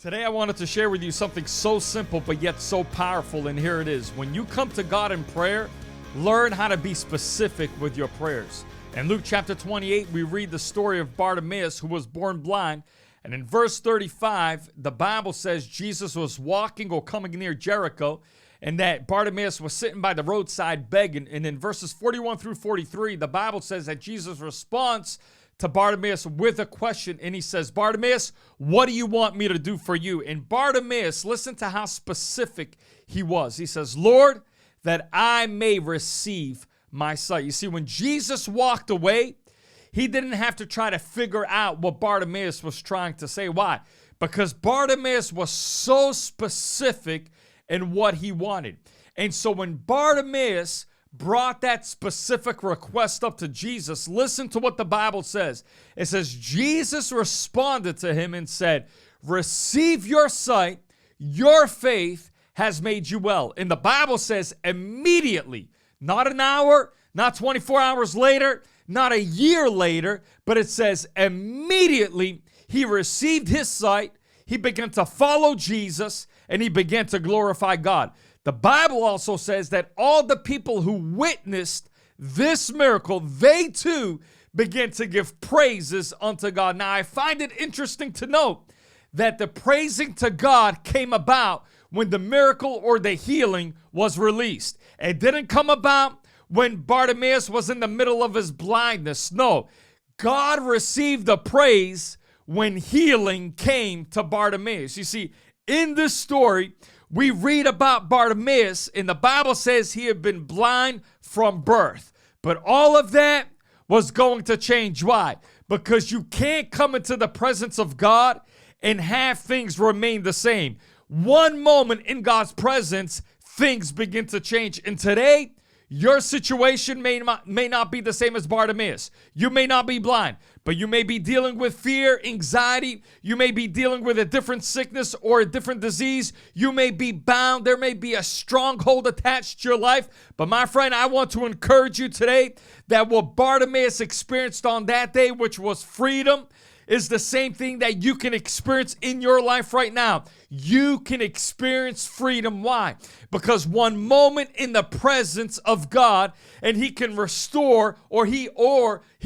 Today I wanted to share with you something so simple but yet so powerful, and here it is. When you come to God in prayer, learn how to be specific with your prayers. In Luke chapter 28, we read the story of Bartimaeus, who was born blind. And in verse 35, the Bible says Jesus was walking or coming near Jericho, and that Bartimaeus was sitting by the roadside begging. And in verses 41 through 43, the Bible says that Jesus responds to Bartimaeus with a question, and he says, "Bartimaeus, what do you want me to do for you?" And Bartimaeus, listen to how specific he was. He says, "Lord, that I may receive my sight." You see, when Jesus walked away, he didn't have to try to figure out what Bartimaeus was trying to say. Why? Because Bartimaeus was so specific in what he wanted. And so when Bartimaeus brought that specific request up to Jesus, listen to what the Bible says. It says, Jesus responded to him and said, "Receive your sight, your faith has made you well." And the Bible says immediately, not an hour, not 24 hours later, not a year later, but it says immediately he received his sight, he began to follow Jesus, and he began to glorify God. The Bible also says that all the people who witnessed this miracle, they too began to give praises unto God. Now, I find it interesting to note that the praising to God came about when the miracle or the healing was released. It didn't come about when Bartimaeus was in the middle of his blindness. No, God received the praise when healing came to Bartimaeus. You see, in this story, we read about Bartimaeus, and the Bible says he had been blind from birth. But all of that was going to change. Why? Because you can't come into the presence of God and have things remain the same. One moment in God's presence, things begin to change. And today, your situation may not be the same as Bartimaeus. You may not be blind, but you may be dealing with fear, anxiety. You may be dealing with a different sickness or a different disease. You may be bound. There may be a stronghold attached to your life. But my friend, I want to encourage you today that what Bartimaeus experienced on that day, which was freedom, is the same thing that you can experience in your life right now. You can experience freedom. Why? Because one moment in the presence of God, and he can restore or he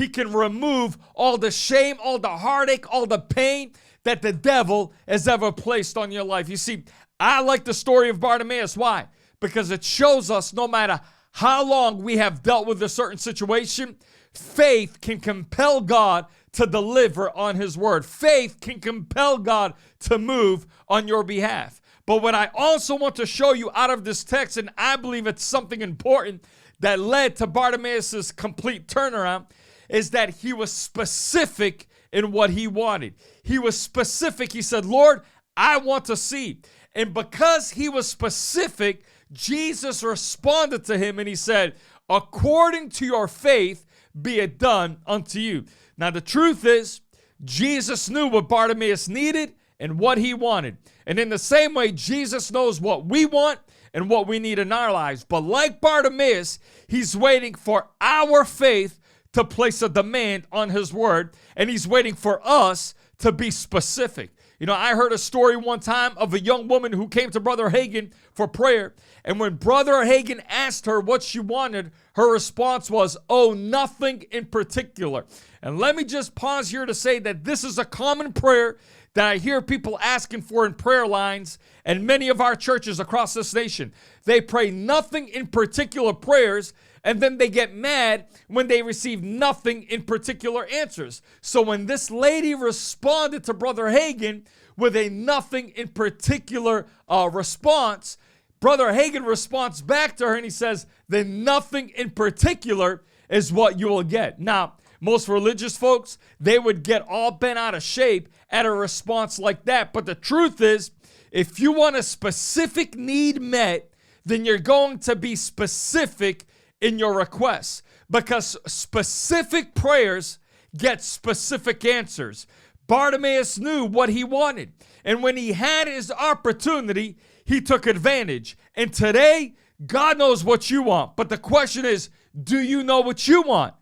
can remove all the shame, all the heartache, all the pain that the devil has ever placed on your life. You see, I like the story of Bartimaeus. Why? Because it shows us no matter how long we have dealt with a certain situation, faith can compel God to deliver on his word. Faith can compel God to move on your behalf. But what I also want to show you out of this text, and I believe it's something important that led to Bartimaeus' complete turnaround, is that he was specific in what he wanted. He was specific. He said, "Lord, I want to see." And because he was specific, Jesus responded to him and he said, "According to your faith, be it done unto you." Now, the truth is, Jesus knew what Bartimaeus needed and what he wanted. And in the same way, Jesus knows what we want and what we need in our lives. But like Bartimaeus, he's waiting for our faith to place a demand on his word, and he's waiting for us to be specific. You know, I heard a story one time of a young woman who came to Brother Hagin for prayer. And when Brother Hagin asked her what she wanted, her response was, "Oh, nothing in particular." And let me just pause here to say that this is a common prayer that I hear people asking for in prayer lines and many of our churches across this nation. They pray nothing in particular prayers, and then they get mad when they receive nothing in particular answers. So when this lady responded to Brother Hagin with a nothing in particular response, Brother Hagin responds back to her and he says, "The nothing in particular is what you will get." Now, most religious folks, they would get all bent out of shape at a response like that. But the truth is, if you want a specific need met, then you're going to be specific in your requests, because specific prayers get specific answers. Bartimaeus knew what he wanted, and when he had his opportunity, he took advantage. And today, God knows what you want, but the question is, do you know what you want?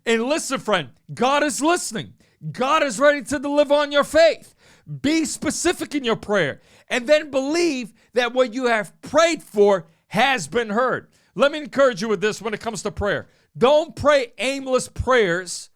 And listen, friend, God is listening. God is ready to deliver on your faith. Be specific in your prayer, and then believe that what you have prayed for has been heard. Let me encourage you with this when it comes to prayer. Don't pray aimless prayers,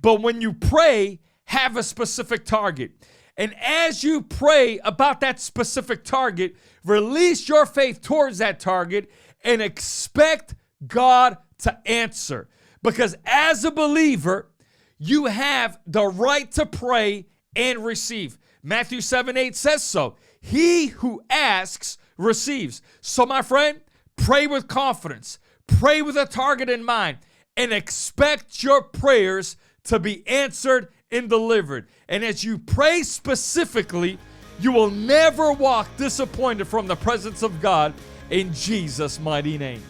but when you pray, have a specific target. And as you pray about that specific target, release your faith towards that target and expect God to answer. Because as a believer, you have the right to pray and receive. Matthew 7:8 says so. He who asks receives. So my friend, pray with confidence. Pray with a target in mind and expect your prayers to be answered and delivered. And as you pray specifically, you will never walk disappointed from the presence of God in Jesus' mighty name.